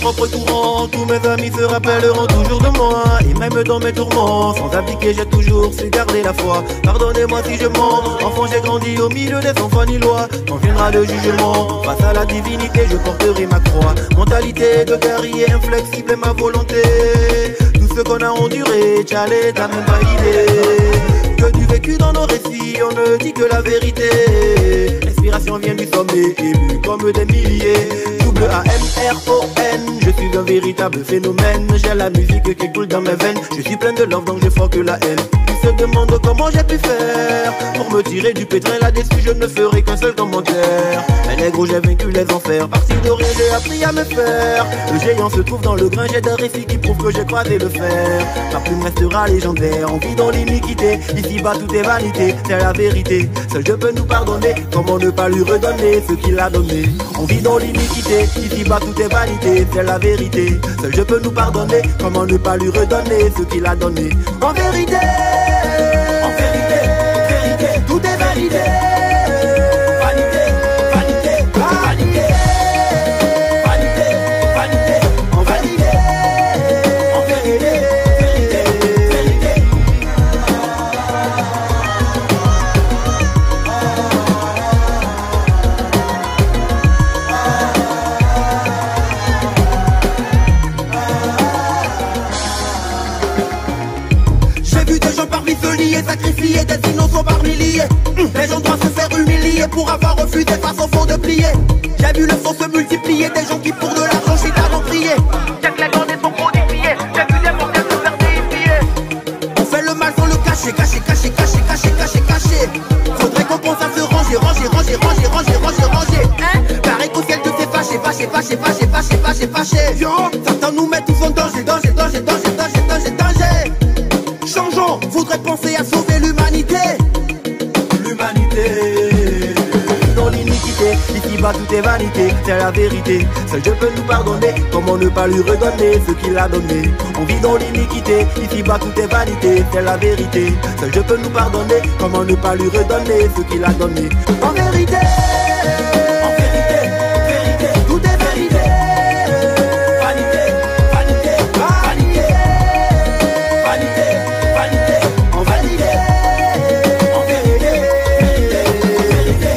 propre courant. Tous mes amis se rappelleront toujours de moi. Et même dans mes tourments, sans abdiquer, j'ai toujours su garder la foi. Pardonnez-moi si je mens. Enfant, j'ai grandi au milieu des enfants ni loi. Quand viendra le jugement, face à la divinité, je porterai ma croix. Mentalité de guerrier inflexible est ma volonté. Tout ce qu'on a enduré, Tchalé, t'as même pas idée. Que du vécu dans nos récits, on ne dit que la vérité. L'inspiration vient du sommet, ému comme des milliers. Double A-M-R-O-N, je suis un véritable phénomène. J'ai la musique qui coule dans mes veines. Je suis plein de love donc je fais que la haine. Ils se demandent comment j'ai pu faire pour me tirer du pétrin là-dessus, je ne ferai qu'un seul commentaire. Mais négro, j'ai vaincu les enfers. Parti de rien, j'ai appris à me faire. Le géant se trouve dans le grain, j'ai des récits qui prouvent que j'ai croisé le fer. Ma plume restera légendaire, on vit dans l'iniquité. Ici-bas tout est vanité, c'est la vérité. Seul Dieu peut nous pardonner, comment ne pas lui redonner ce qu'il a donné. On vit dans l'iniquité, ici-bas tout est vanité, c'est la vérité. Seul Dieu peut nous pardonner, comment ne pas lui redonner ce qu'il a donné. En vérité, tout est validé. Vanité, vanité, vanité. Vanité, vanité, en vérité. En vérité, vérité, vérité. J'ai vu des gens parmi se lier, sacrifier des innocents par milliers. Les gens doivent se faire humilier pour avoir refusé face au fond de plier. J'ai vu le sang se multiplier, des gens qui pour de l'argent chez ta prier. J'ai que les bandits sont codifiés, j'ai vu des mortels se faire déifier. On fait le mal sans le cacher, cacher, cacher, cacher, cacher, cacher, cacher. Faudrait qu'on pense à se ranger, ranger, ranger, ranger, ranger, ranger, ranger. Pareil qu'au ciel de s'est fâché, fâché, fâché, fâché, fâché, fâché, fâché. Certains nous mettent tous en danger, danger, danger, danger, danger, danger, danger. Changeons, faudrait penser à sauver l'humanité. L'humanité. Dans l'iniquité, ici-bas tout est vanité, c'est la vérité. Seul Dieu peut nous pardonner, comment ne pas lui redonner ce qu'il a donné. On vit dans l'iniquité, ici-bas tout est vanité, c'est la vérité. Seul Dieu peut nous pardonner, comment ne pas lui redonner ce qu'il a donné. En vérité, tout est vérité. Vanité, vanité, vanité. Vanité, vanité, en vérité. En vérité, vérité, vérité.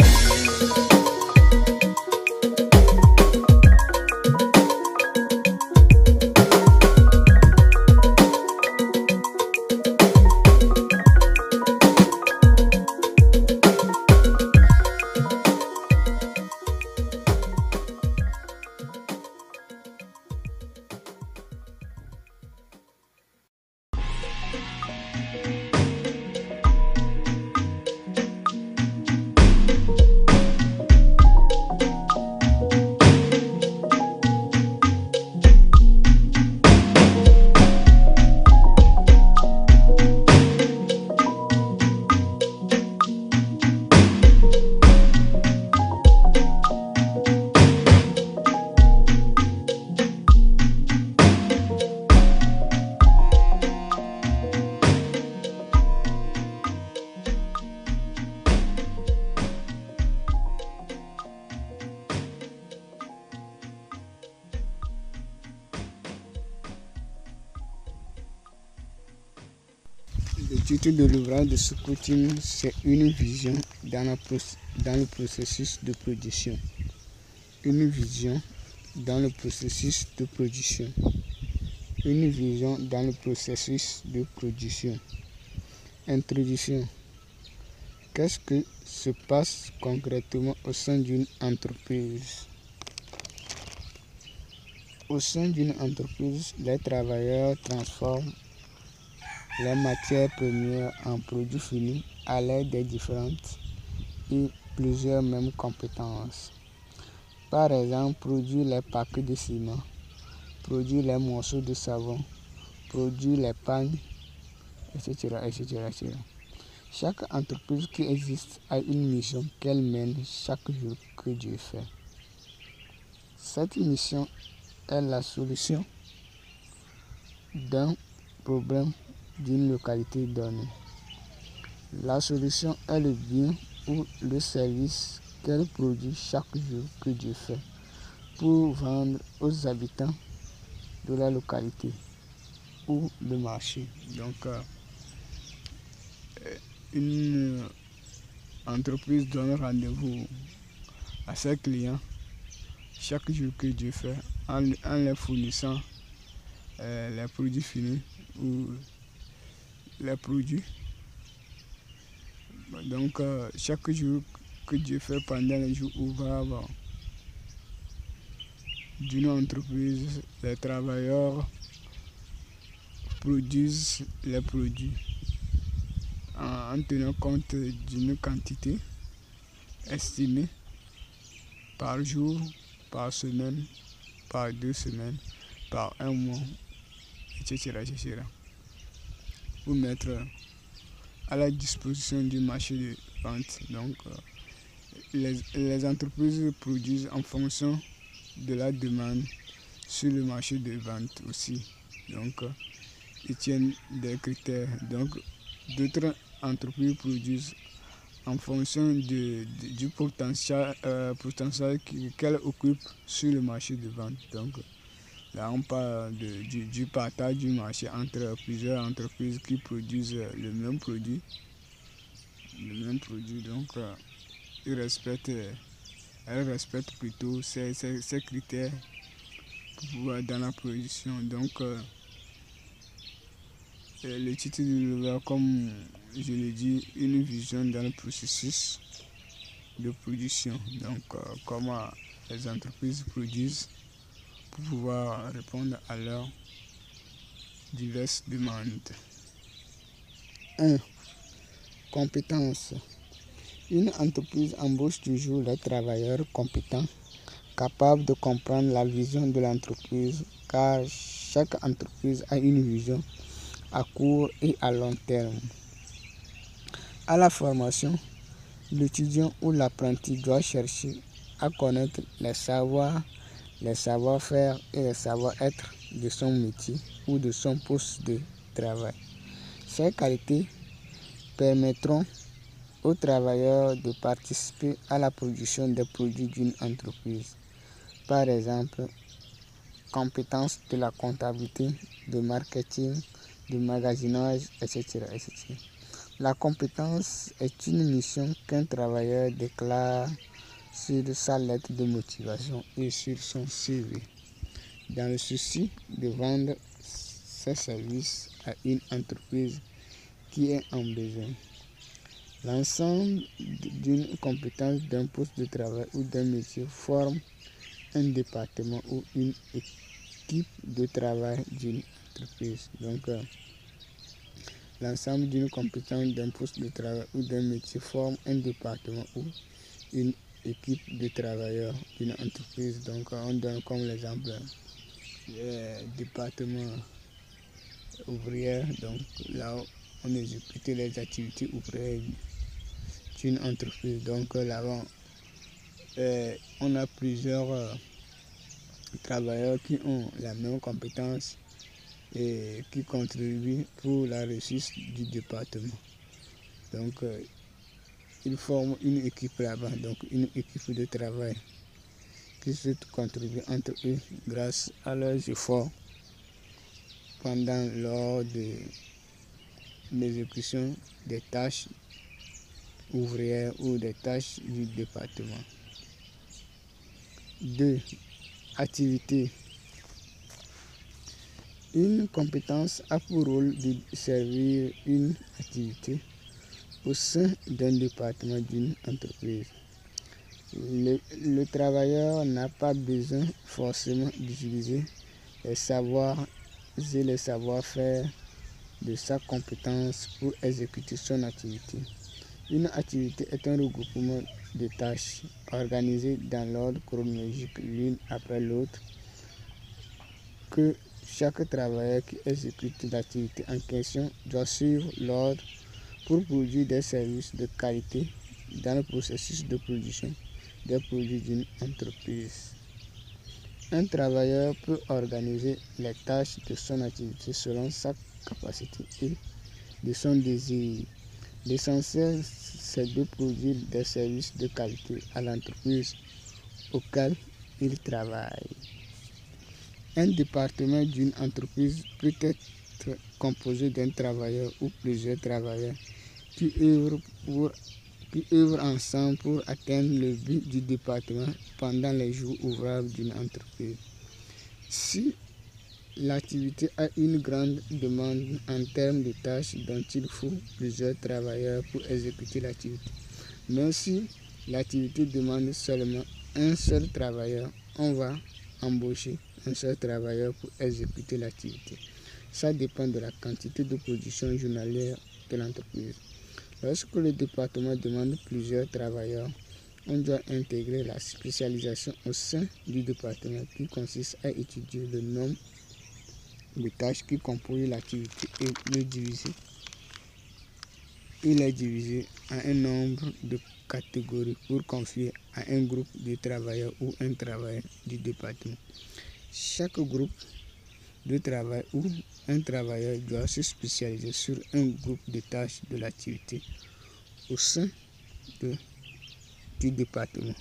Le titre de l'ouvrage de Scouting, c'est une vision dans le processus de production. Une vision dans le processus de production. Une vision dans le processus de production. Introduction. Qu'est-ce que se passe concrètement au sein d'une entreprise? Au sein d'une entreprise, les travailleurs transforment les matières premières en produits finis à l'aide des différentes et plusieurs mêmes compétences. Par exemple, produire les paquets de ciment, produire les morceaux de savon, produire les pagnes, etc., etc., etc. Chaque entreprise qui existe a une mission qu'elle mène chaque jour que Dieu fait. Cette mission est la solution d'un problème d'une localité donnée. La solution est le bien ou le service qu'elle produit chaque jour que Dieu fait pour vendre aux habitants de la localité ou le marché. Donc, une entreprise donne rendez-vous à ses clients chaque jour que Dieu fait en leur fournissant les produits finis ou les produits. Donc, chaque jour que Dieu fait pendant les jours ouvrables d'une entreprise, les travailleurs produisent les produits en tenant compte d'une quantité estimée par jour, par semaine, par 2 semaines, par un mois, etc. Pour mettre à la disposition du marché de vente. Donc, les entreprises produisent en fonction de la demande sur le marché de vente aussi. Donc, ils tiennent des critères. Donc, d'autres entreprises produisent en fonction du potentiel qu'elles occupent sur le marché de vente. Donc, là, on parle du partage du marché entre plusieurs entreprises qui produisent le même produit. Donc, elles respectent plutôt ces critères pour pouvoir dans la production. Donc, le titre du livre, comme je l'ai dit, une vision dans le processus de production. Donc, comment les entreprises produisent pour pouvoir répondre à leurs diverses demandes. 1. Compétences. Une entreprise embauche toujours les travailleurs compétents, capables de comprendre la vision de l'entreprise, car chaque entreprise a une vision à court et à long terme. À la formation, l'étudiant ou l'apprenti doit chercher à connaître les savoirs, les savoir-faire et les savoir-être de son métier ou de son poste de travail. Ces qualités permettront aux travailleurs de participer à la production des produits d'une entreprise. Par exemple, compétences de la comptabilité, de marketing, de magasinage, etc. La compétence est une mission qu'un travailleur déclare sur sa lettre de motivation et sur son CV, dans le souci de vendre ses services à une entreprise qui est en besoin. L'ensemble d'une compétence d'un poste de travail ou d'un métier forme un département ou une équipe de travail d'une entreprise. Donc, l'ensemble d'une compétence d'un poste de travail ou d'un métier forme un département ou une équipe de travailleurs d'une entreprise. Donc, on donne comme l'exemple département ouvrier. Donc, là, on exécute les activités ouvrières d'une entreprise. Donc, là-bas, on a plusieurs travailleurs qui ont la même compétence et qui contribuent pour la réussite du département. Donc, ils forment une équipe là-bas, donc une équipe de travail qui se contribue entre eux grâce à leurs efforts lors de l'exécution des tâches ouvrières ou des tâches du département. 2. Activité. Une compétence a pour rôle de servir une activité au sein d'un département d'une entreprise. Le travailleur n'a pas besoin forcément d'utiliser les savoirs et les savoir-faire de sa compétence pour exécuter son activité. Une activité est un regroupement de tâches organisées dans l'ordre chronologique l'une après l'autre que chaque travailleur qui exécute l'activité en question doit suivre l'ordre pour produire des services de qualité dans le processus de production des produits d'une entreprise. Un travailleur peut organiser les tâches de son activité selon sa capacité et de son désir. L'essentiel, c'est de produire des services de qualité à l'entreprise auquel il travaille. Un département d'une entreprise peut être composé d'un travailleur ou plusieurs travailleurs qui œuvrent ensemble pour atteindre le but du département pendant les jours ouvrables d'une entreprise. Si l'activité a une grande demande en termes de tâches dont il faut plusieurs travailleurs pour exécuter l'activité, mais si l'activité demande seulement un seul travailleur, on va embaucher un seul travailleur pour exécuter l'activité. Ça dépend de la quantité de production journalière de l'entreprise. Lorsque le département demande plusieurs travailleurs, on doit intégrer la spécialisation au sein du département qui consiste à étudier le nombre de tâches qui composent l'activité et les diviser en un nombre de catégories pour confier à un groupe de travailleurs ou un travailleur du département. Chaque groupe de travail ou un travailleur doit se spécialiser sur un groupe de tâches de l'activité au sein du département.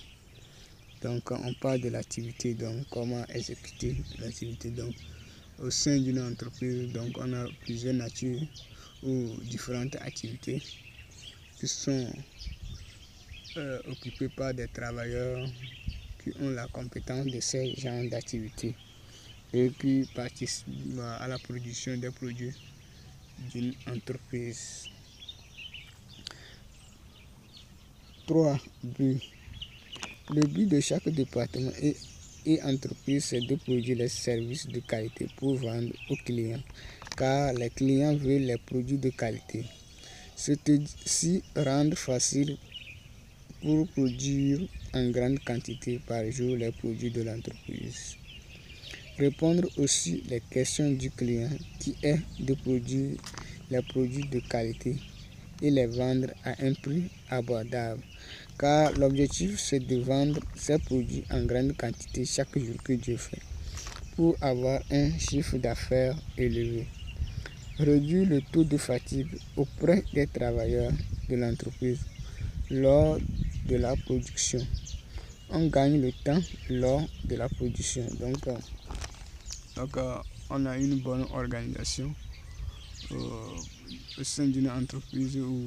Donc, on parle de l'activité, donc comment exécuter l'activité. Donc, au sein d'une entreprise, donc on a plusieurs natures ou différentes activités qui sont occupées par des travailleurs qui ont la compétence de ces genres d'activités et qui participent à la production des produits d'une entreprise. 3. But. Le but de chaque département et entreprise, c'est de produire les services de qualité pour vendre aux clients, car les clients veulent les produits de qualité. Ceci rendre facile pour produire en grande quantité par jour les produits de l'entreprise. Répondre aussi les questions du client qui est de produire les produits de qualité et les vendre à un prix abordable, car l'objectif c'est de vendre ces produits en grande quantité chaque jour que Dieu fait pour avoir un chiffre d'affaires élevé. Réduire le taux de fatigue auprès des travailleurs de l'entreprise lors de la production. On gagne le temps lors de la production. Donc on a une bonne organisation au sein d'une entreprise ou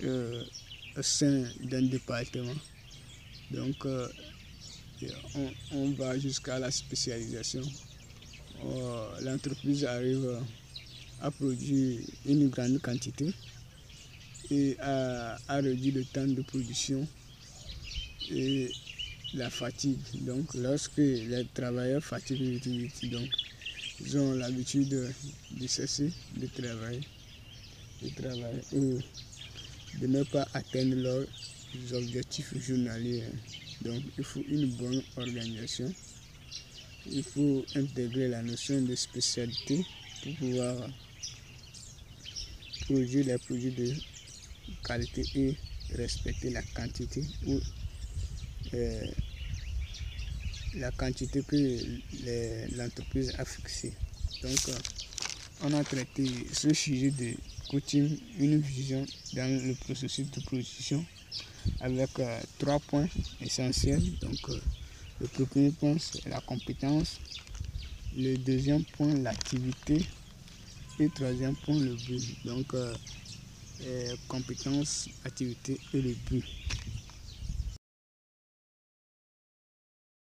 au sein d'un département. Donc on va jusqu'à la spécialisation. L'entreprise arrive à produire une grande quantité et à réduire le temps de production et la fatigue. Donc lorsque les travailleurs fatiguent vite, donc ils ont l'habitude de cesser de travailler ou de ne pas atteindre leurs objectifs journaliers. Donc il faut une bonne organisation. Il faut intégrer la notion de spécialité pour pouvoir produire les produits de qualité et respecter la quantité ou la quantité que l'entreprise a fixée. Donc, on a traité ce sujet de coutume, une vision dans le processus de production avec 3 points essentiels. Donc, le premier point, c'est la compétence. Le deuxième point, l'activité. Et le troisième point, le but. Donc, compétence, activité et le but.